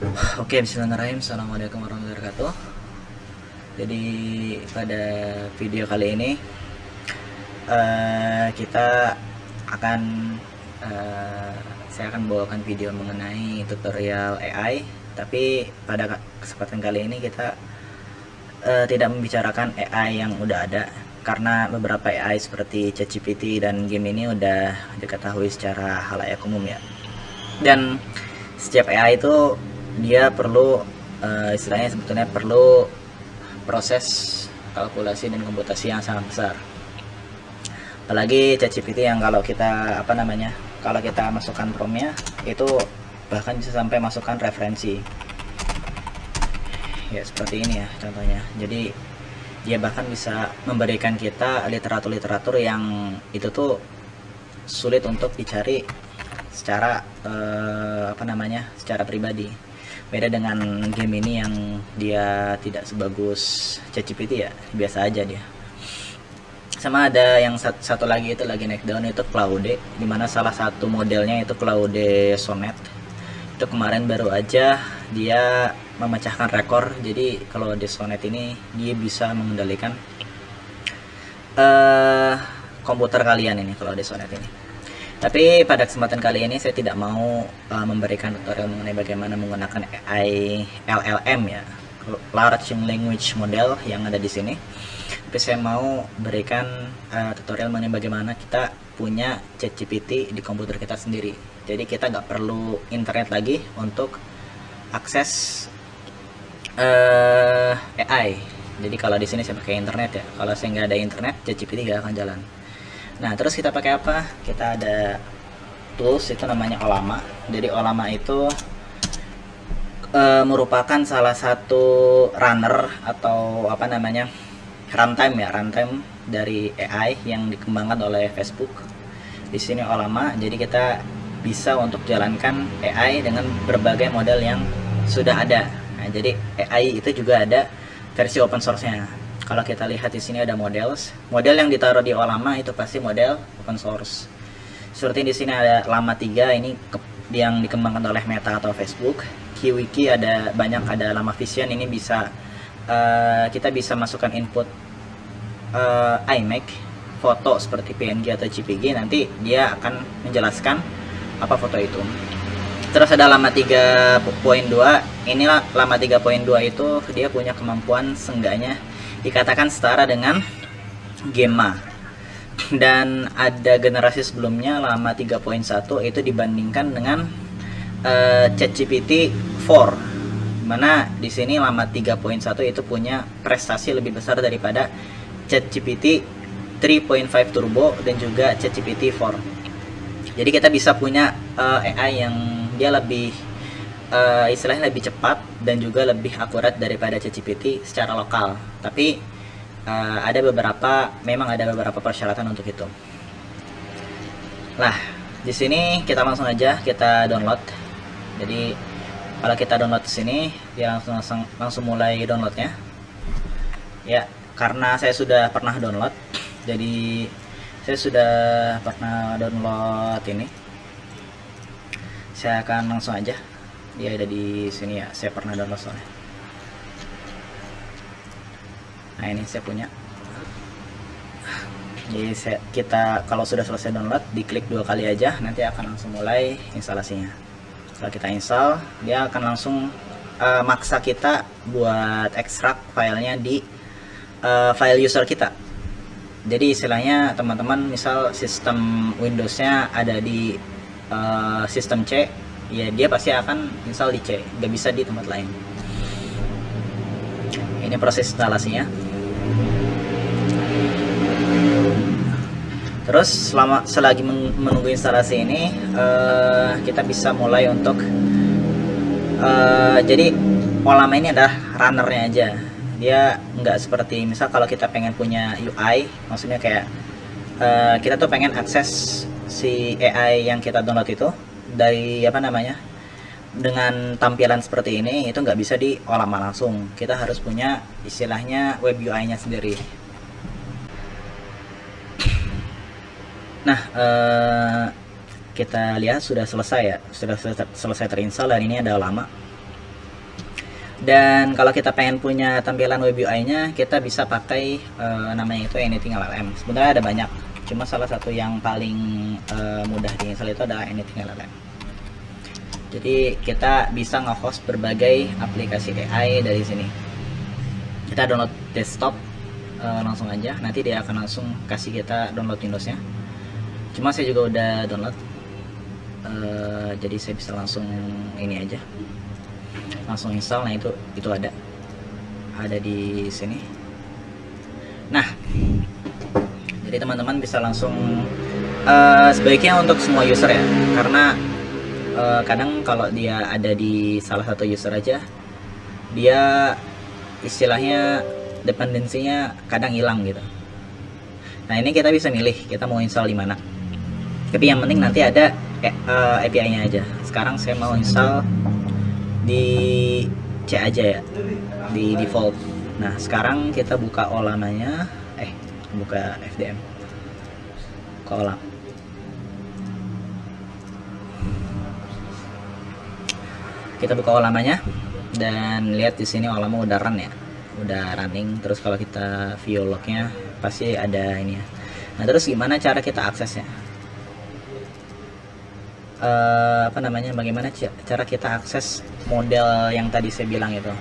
Oke, bismillahirrahmanirrahim. Assalamualaikum warahmatullahi wabarakatuh. Jadi pada video kali ini kita akan saya akan bawakan video mengenai tutorial AI. Tapi pada kesempatan kali ini kita tidak membicarakan AI yang udah ada, karena beberapa AI seperti ChatGPT dan game ini udah diketahui secara halayak umum ya. Dan setiap AI itu dia perlu istilahnya sebetulnya perlu proses kalkulasi dan komputasi yang sangat besar. Apalagi ChatGPT yang kalau kita kalau kita masukkan promptnya itu bahkan bisa sampai masukkan referensi. Ya seperti ini ya contohnya. Jadi dia bahkan bisa memberikan kita literatur-literatur yang itu tuh sulit untuk dicari secara secara pribadi. Beda dengan game ini yang dia tidak sebagus ChatGPT ya, biasa aja dia. Sama ada yang satu lagi itu lagi naik daun, itu Claude, dimana salah satu modelnya itu Claude Sonnet. Itu kemarin baru aja dia memecahkan rekor. Jadi kalau di Sonnet ini dia bisa mengendalikan komputer kalian ini kalau di Sonnet ini. Tapi pada kesempatan kali ini saya tidak mau memberikan tutorial mengenai bagaimana menggunakan AI LLM ya, Large Language Model yang ada di sini. Tapi saya mau berikan tutorial mengenai bagaimana kita punya ChatGPT di komputer kita sendiri. Jadi kita nggak perlu internet lagi untuk akses AI. Jadi kalau di sini saya pakai internet ya. Kalau saya nggak ada internet, ChatGPT nggak akan jalan. Nah, terus kita pakai apa? Kita ada tools itu namanya Ollama. Jadi Ollama itu merupakan salah satu runner atau runtime ya, runtime dari AI yang dikembangkan oleh Facebook. Di sini Ollama. Jadi kita bisa untuk jalankan AI dengan berbagai model yang sudah ada. Nah, jadi AI itu juga ada versi open source-nya. Kalau kita lihat di sini ada model yang ditaruh di Ollama itu pasti model open source. Seperti di sini ada Llama 3 ini yang dikembangkan oleh Meta atau Facebook. Kiwiki ada banyak, ada Llama Vision ini bisa kita bisa masukkan input iMac foto seperti PNG atau JPG, nanti dia akan menjelaskan apa foto itu. Terus ada Llama 3.2. Inilah Llama 3.2 itu dia punya kemampuan seenggaknya dikatakan setara dengan Gemma. Dan ada generasi sebelumnya Llama 3.1 itu dibandingkan dengan ChatGPT 4. Mana di sini Llama 3.1 itu punya prestasi lebih besar daripada ChatGPT 3.5 Turbo dan juga ChatGPT 4. Jadi kita bisa punya AI yang dia lebih istilahnya lebih cepat dan juga lebih akurat daripada ChatGPT secara lokal. Tapi memang ada beberapa persyaratan untuk itu. Nah, di sini kita langsung aja kita download. Jadi kalau kita download di sini, dia langsung mulai downloadnya. Ya, karena saya sudah pernah download, jadi saya sudah pernah download ini. Saya akan langsung aja. Dia ada di sini ya, saya pernah download soalnya. Nah, ini saya punya. Jadi kita kalau sudah selesai download, diklik 2 kali aja, nanti akan langsung mulai instalasinya. Setelah kita install, dia akan langsung maksa kita buat ekstrak filenya di file user kita. Jadi istilahnya teman-teman misal sistem Windows-nya ada di sistem C, ya dia pasti akan install di C, nggak bisa di tempat lain. Ini proses instalasinya. Terus selagi menunggu instalasi ini, kita bisa mulai untuk jadi Ollama ini adalah runnernya aja. Dia nggak seperti misal kalau kita pengen punya UI, maksudnya kayak kita tuh pengen akses si AI yang kita download itu dari dengan tampilan seperti ini, itu nggak bisa di Ollama langsung. Kita harus punya istilahnya web UI-nya sendiri. Nah, kita lihat sudah selesai ya, sudah selesai terinstall dan ini ada Ollama. Dan kalau kita pengen punya tampilan web UI-nya, kita bisa pakai namanya itu Anything LLM. Sebenarnya ada banyak, cuma salah satu yang paling mudah diinstal itu adalah Anything LLM. Jadi kita bisa nge-host berbagai aplikasi AI dari sini. Kita download desktop langsung aja, nanti dia akan langsung kasih kita download Windows-nya. Cuma saya juga udah download, jadi saya bisa langsung ini aja, langsung install. Nah itu ada di sini. Nah, jadi teman-teman bisa langsung sebaiknya untuk semua user ya, karena kadang kalau dia ada di salah satu user aja, dia istilahnya dependensinya kadang hilang gitu. Nah ini kita bisa milih kita mau install di mana, tapi yang penting nanti ada API-nya aja. Sekarang saya mau install di C aja ya, di default. Nah sekarang kita buka olamanya, buka FDM, buka olam. Kita buka olamanya dan lihat di sini olama udah run ya, udah running. Terus kalau kita view lognya pasti ada ini ya. Nah terus gimana cara kita aksesnya? Bagaimana cara kita akses model yang tadi saya bilang itu?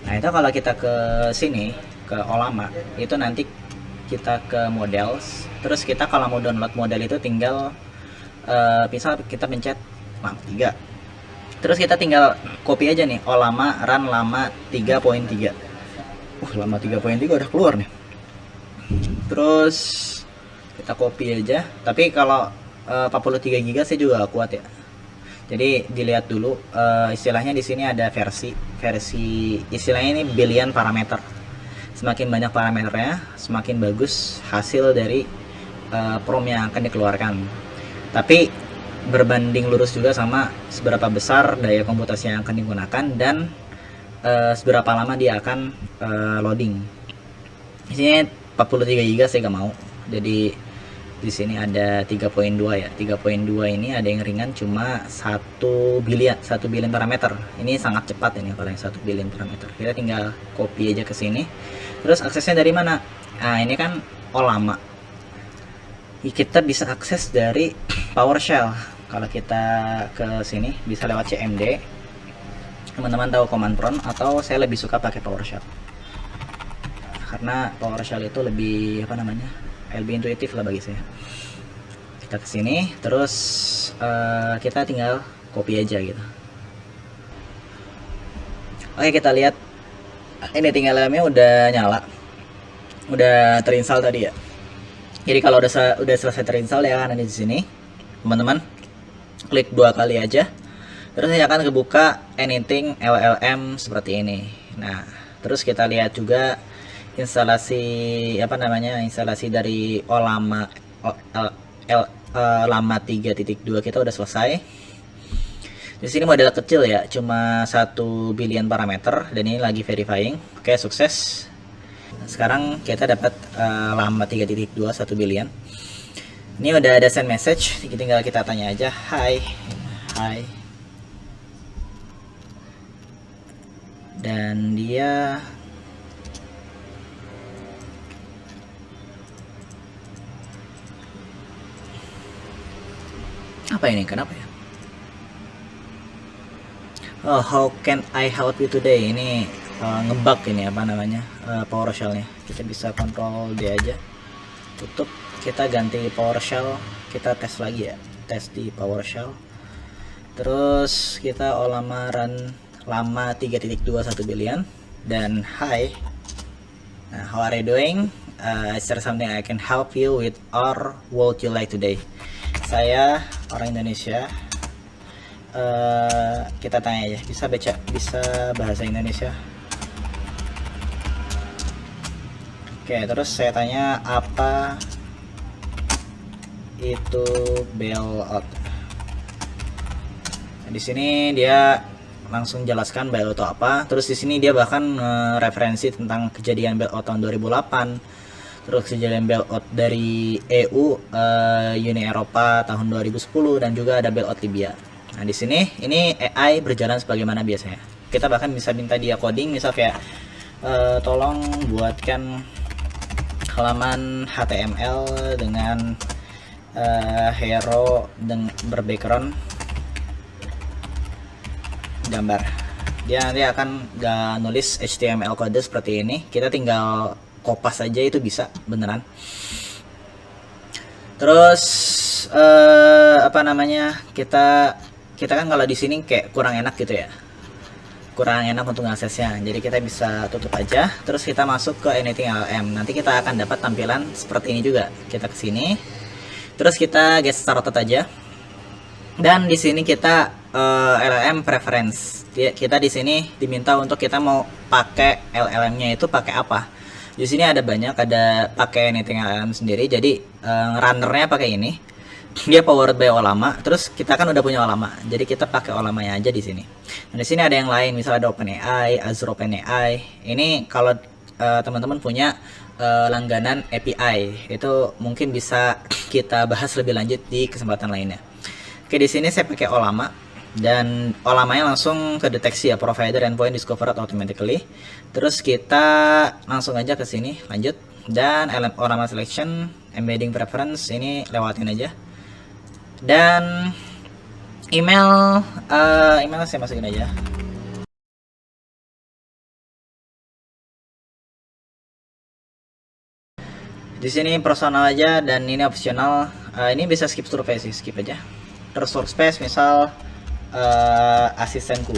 Nah itu kalau kita ke sini ke olama itu nanti kita ke models, terus kita kalau mau download model itu tinggal misal kita pencet lama 3, terus kita tinggal copy aja nih olama run lama 3.3. Lama 3.3 udah keluar nih. Terus kita copy aja, tapi kalau 43 GB saya juga kuat ya. Jadi dilihat dulu istilahnya di sini ada versi istilahnya ini billion parameter. Semakin banyak parameternya, semakin bagus hasil dari prom yang akan dikeluarkan. Tapi berbanding lurus juga sama seberapa besar daya komputasi yang akan digunakan dan seberapa lama dia akan loading. Di sini 43 GB saya nggak mau. Jadi di sini ada 3.2 ya. 3.2 ini ada yang ringan cuma 1 billion parameter. Ini sangat cepat ini kalau yang 1 billion parameter. Kita tinggal copy aja ke sini. Terus aksesnya dari mana? Nah, ini kan olama. Kita bisa akses dari PowerShell. Kalau kita ke sini bisa lewat CMD. Teman-teman tahu command prompt, atau saya lebih suka pakai PowerShell. Karena PowerShell itu lebih lebih intuitif lah bagi saya. Kita ke sini, terus kita tinggal copy aja gitu. Oke, kita lihat ini tinggal LM-nya udah nyala, udah terinstall tadi ya. Jadi kalau udah selesai terinstall ya kan, ada di sini teman-teman klik 2 kali aja, terus saya akan kebuka Anything LLM seperti ini. Nah terus kita lihat juga instalasi instalasi dari olama lama 3.2 kita udah selesai. Di sini model kecil ya, cuma 1 billion parameter dan ini lagi verifying. Oke, sukses. Sekarang kita dapat lama 3.2 1 billion. Ini udah ada send message, tinggal kita tanya aja hi. Dan dia apa ini? Kenapa ya? Oh, how can I help you today? Ini ngebug ini PowerShell-nya. Kita bisa kontrol D aja, tutup, kita ganti PowerShell, kita tes lagi ya, tes di PowerShell. Terus kita olama run lama 3.2 1 billion dan hi. Nah, how are you doing? Is there something I can help you with or would you like today? Saya orang Indonesia. Kita tanya aja, bisa bahasa Indonesia. Oke, terus saya tanya apa itu bailout. Nah, di sini dia langsung jelaskan bailout itu apa. Terus di sini dia bahkan referensi tentang kejadian bailout tahun 2008. Terus kejadian bailout dari EU, Uni Eropa tahun 2010 dan juga ada bailout Libya. Nah, di sini ini AI berjalan sebagaimana biasanya. Kita bahkan bisa minta dia coding, misal kayak tolong buatkan halaman HTML dengan hero dengan berbackground gambar. Dia nanti akan nulis HTML kode seperti ini, kita tinggal kopas aja, itu bisa beneran. Terus apa namanya, kita kan kalau di sini kayak kurang enak gitu ya, kurang enak untuk aksesnya, jadi kita bisa tutup aja. Terus kita masuk ke Anything LLM, nanti kita akan dapat tampilan seperti ini juga. Kita ke sini, terus kita get started aja, dan di sini kita LLM preference. Kita di sini diminta untuk kita mau pakai LLM-nya itu pakai apa. Di sini ada banyak, ada pakai Anything LLM sendiri, jadi runnernya pakai ini. Dia powered by Ollama. Terus kita kan udah punya Ollama, jadi kita pakai Ollamanya aja di sini. Nah, di sini ada yang lain, misalnya ada OpenAI, Azure OpenAI. Ini kalau teman-teman punya langganan API, itu mungkin bisa kita bahas lebih lanjut di kesempatan lainnya. Oke, di sini saya pakai Ollama, dan Ollamanya langsung kedeteksi ya, provider endpoint discovered automatically. Terus kita langsung aja ke sini, lanjut, dan Ollama selection, embedding preference ini lewatin aja. Dan email saya masukin aja. Di sini personal aja, dan ini optional. Ini bisa skip survei sih, skip aja. Terus workspace misal asistenku,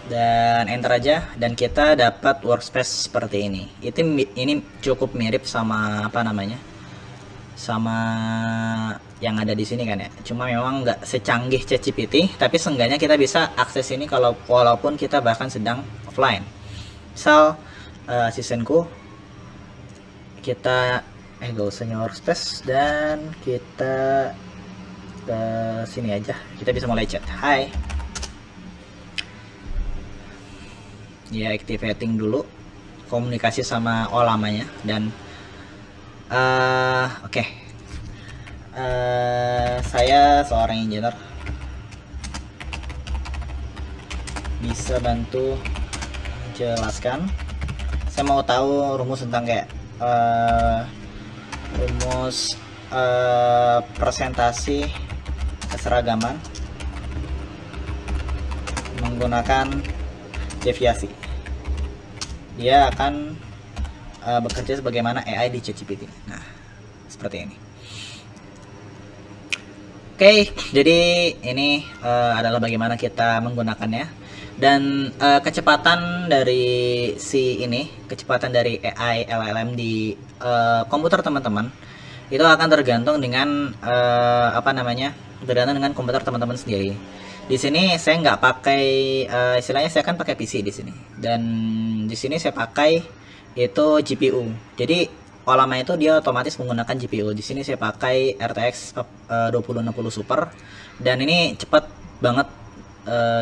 dan enter aja, dan kita dapat workspace seperti ini. Ini cukup mirip sama apa namanya, sama yang ada di sini kan ya, cuma memang nggak secanggih ChatGPT, tapi seenggaknya kita bisa akses ini kalau walaupun kita bahkan sedang offline. Misal asistenku, kita gak usah nyawa workspace, dan kita ke sini aja, kita bisa mulai chat. Hai ya, activating dulu komunikasi sama Ollamanya. Dan oke. Saya seorang engineer, bisa bantu jelaskan. Saya mau tahu rumus tentang kayak rumus presentasi keseragaman menggunakan deviasi. Dia akan bekerja sebagaimana AI di ChatGPT. Nah, seperti ini. Oke, jadi ini adalah bagaimana kita menggunakannya. Dan kecepatan dari kecepatan dari AI LLM di komputer teman-teman itu akan tergantung dengan tergantung dengan komputer teman-teman sendiri. Di sini saya nggak pakai istilahnya, saya kan pakai PC di sini, dan di sini saya pakai itu GPU. Jadi Ollama itu dia otomatis menggunakan GPU. Di sini saya pakai RTX 2060 Super, dan ini cepat banget.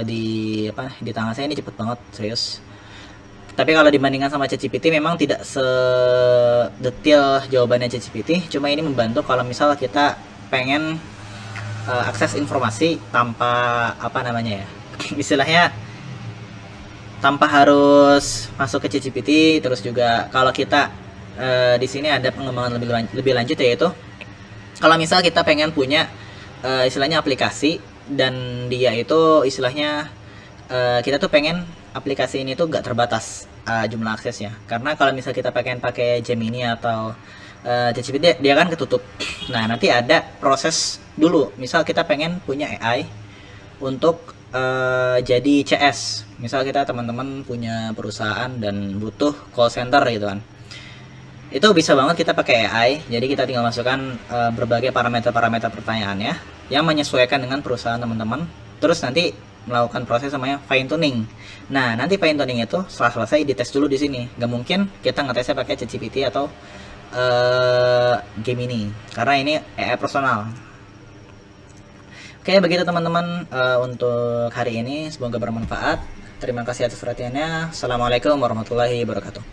Di tangan saya ini cepet banget, serius. Tapi kalau dibandingkan sama ChatGPT memang tidak sedetail jawabannya ChatGPT, cuma ini membantu kalau misal kita pengen akses informasi tanpa istilahnya tanpa harus masuk ke ChatGPT. Terus juga kalau kita di sini ada pengembangan lebih lanjut, yaitu kalau misal kita pengen punya istilahnya aplikasi, dan dia itu istilahnya kita tuh pengen aplikasi ini tuh gak terbatas jumlah aksesnya, karena kalau misal kita pakai Gemini atau ChatGPT, dia kan ketutup. Nah, nanti ada proses dulu, misal kita pengen punya AI untuk jadi CS, misal kita teman-teman punya perusahaan dan butuh call center gitu kan, itu bisa banget kita pakai AI. Jadi kita tinggal masukkan berbagai parameter pertanyaannya yang menyesuaikan dengan perusahaan teman-teman, terus nanti melakukan proses namanya fine tuning. Nah, nanti fine tuning itu setelah selesai dites dulu di sini. Gak mungkin kita ngetesnya pakai ChatGPT atau Gemini, karena ini AI personal. Oke, begitu teman-teman untuk hari ini, semoga bermanfaat. Terima kasih atas perhatiannya. Assalamualaikum warahmatullahi wabarakatuh.